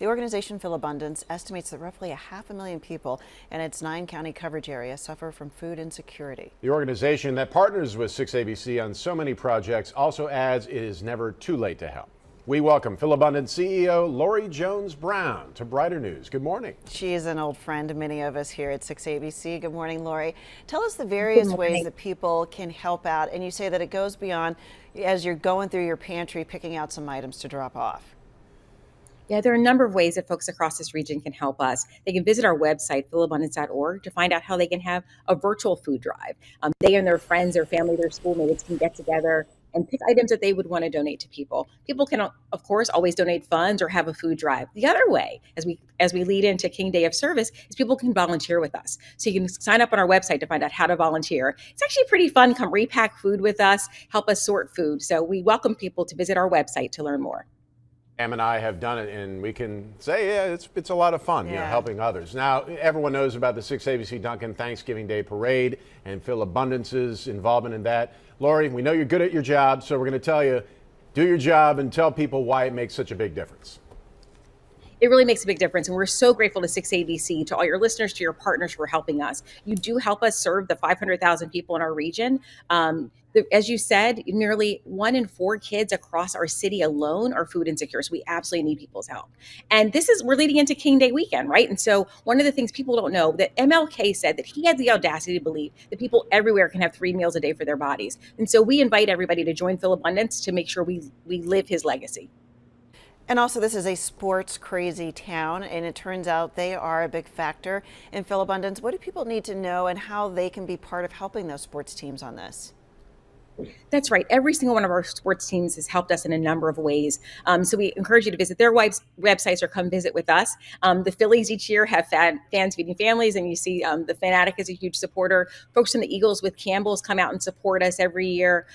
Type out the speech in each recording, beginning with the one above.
The organization Philabundance estimates that roughly 500,000 people in its 9-county coverage area suffer from food insecurity. The organization that partners with 6ABC on so many projects also adds it is never too late to help. We welcome Philabundance CEO Loree Jones Brown to Brighter News. Good morning. She is an old friend to many of us here at 6ABC. Good morning, Loree. Tell us the various ways that people can help out. And you say that it goes beyond as you're going through your pantry, picking out some items to drop off. Yeah, there are a number of ways that folks across this region can help us. They can visit our website, philabundance.org, to find out how they can have a virtual food drive. They and their friends, their family, their schoolmates can get together and pick items that they would want to donate to people. People can, of course, always donate funds or have a food drive. The other way, as we lead into King Day of Service, is people can volunteer with us. So you can sign up on our website to find out how to volunteer. It's actually pretty fun. Come repack food with us, help us sort food. So we welcome people to visit our website to learn more. Em and I have done it, and we can say, yeah, it's a lot of fun, you know, helping others. Now, everyone knows about the 6ABC Duncan Thanksgiving Day Parade and Philabundance's involvement in that. Loree, we know you're good at your job, so we're going to tell you, do your job and tell people why it makes such a big difference. It really makes a big difference. And we're so grateful to 6ABC, to all your listeners, to your partners for helping us. You do help us serve the 500,000 people in our region. As you said, nearly 1 in 4 kids across our city alone are food insecure. So we absolutely need people's help. And we're leading into King Day weekend, right? And so one of the things people don't know, that MLK said that he had the audacity to believe that people everywhere can have 3 meals a day for their bodies. And so we invite everybody to join Philabundance to make sure we live his legacy. And also, this is a sports crazy town, and it turns out they are a big factor in Philabundance. What do people need to know and how they can be part of helping those sports teams on this? That's right. Every single one of our sports teams has helped us in a number of ways. So we encourage you to visit their websites or come visit with us. The Phillies each year have fans feeding families, and you see the Fanatic is a huge supporter. Folks from the Eagles with Campbell's come out and support us every year.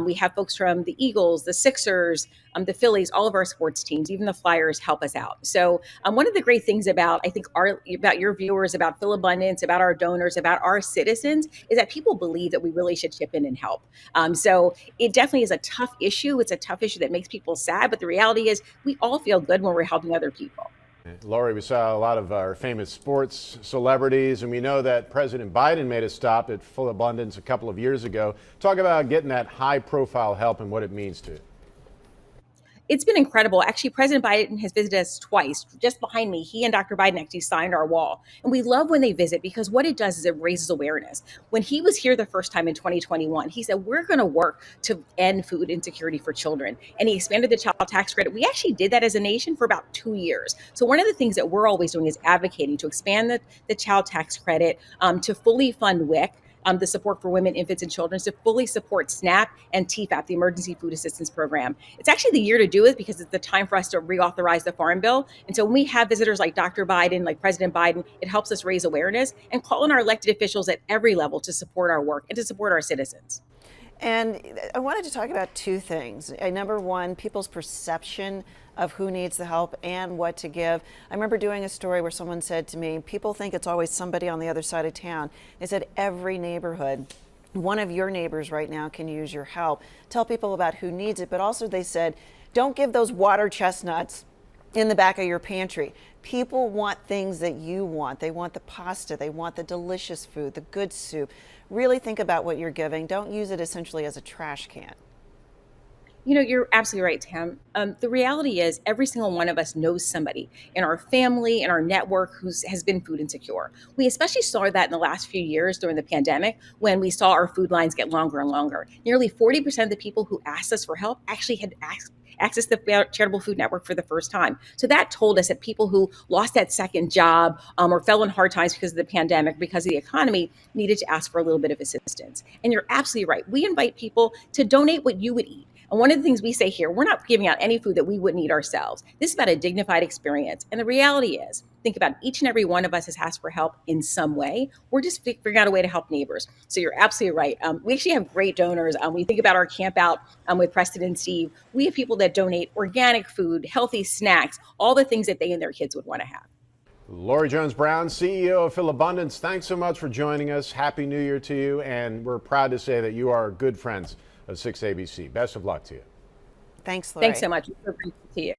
We have folks from the Eagles, the Sixers, the Phillies, all of our sports teams, even the Flyers help us out. So one of the great things about, I think, about your viewers, about Philabundance, about our donors, about our citizens, is that people believe that we really should chip in and help. So it definitely is a tough issue. It's a tough issue that makes people sad, but the reality is we all feel good when we're helping other people. Loree, we saw a lot of our famous sports celebrities, and we know that President Biden made a stop at Philabundance a couple of years ago. Talk about getting that high-profile help and what it means to you. It's been incredible. Actually, President Biden has visited us twice. Just behind me, he and Dr. Biden actually signed our wall. And we love when they visit, because what it does is it raises awareness. When he was here the first time in 2021, he said, we're going to work to end food insecurity for children. And he expanded the child tax credit. We actually did that as a nation for about 2 years. So one of the things that we're always doing is advocating to expand the child tax credit, to fully fund WIC, the support for women, infants, and children, to fully support SNAP and TFAP, the Emergency Food Assistance Program. It's actually the year to do it, because it's the time for us to reauthorize the Farm Bill. And so when we have visitors like Dr. Biden, like President Biden, it helps us raise awareness and call on our elected officials at every level to support our work and to support our citizens. And I wanted to talk about 2 things. Number one, people's perception of who needs the help and what to give. I remember doing a story where someone said to me, people think it's always somebody on the other side of town. They said every neighborhood, one of your neighbors right now can use your help. Tell people about who needs it, but also they said, don't give those water chestnuts in the back of your pantry. People want things that you want. They want the pasta, they want the delicious food, the good soup. Really think about what you're giving. Don't use it essentially as a trash can. You know, you're absolutely right, Tam. The reality is every single one of us knows somebody in our family, in our network, who has been food insecure. We especially saw that in the last few years during the pandemic, when we saw our food lines get longer and longer. Nearly 40% of the people who asked us for help actually had accessed the Charitable Food Network for the first time. So that told us that people who lost that second job or fell in hard times because of the pandemic, because of the economy, needed to ask for a little bit of assistance. And you're absolutely right. We invite people to donate what you would eat. And one of the things we say here, we're not giving out any food that we wouldn't eat ourselves. This is about a dignified experience. And the reality is, think about each and every one of us has asked for help in some way. We're just figuring out a way to help neighbors. So you're absolutely right. We actually have great donors. We think about our camp out with Preston and Steve. We have people that donate organic food, healthy snacks, all the things that they and their kids would want to have. Loree Jones Brown, CEO of Philabundance, thanks so much for joining us. Happy New Year to you. And we're proud to say that you are good friends of 6ABC. Best of luck to you. Thanks, Loree. Thanks so much. It's so great to see you.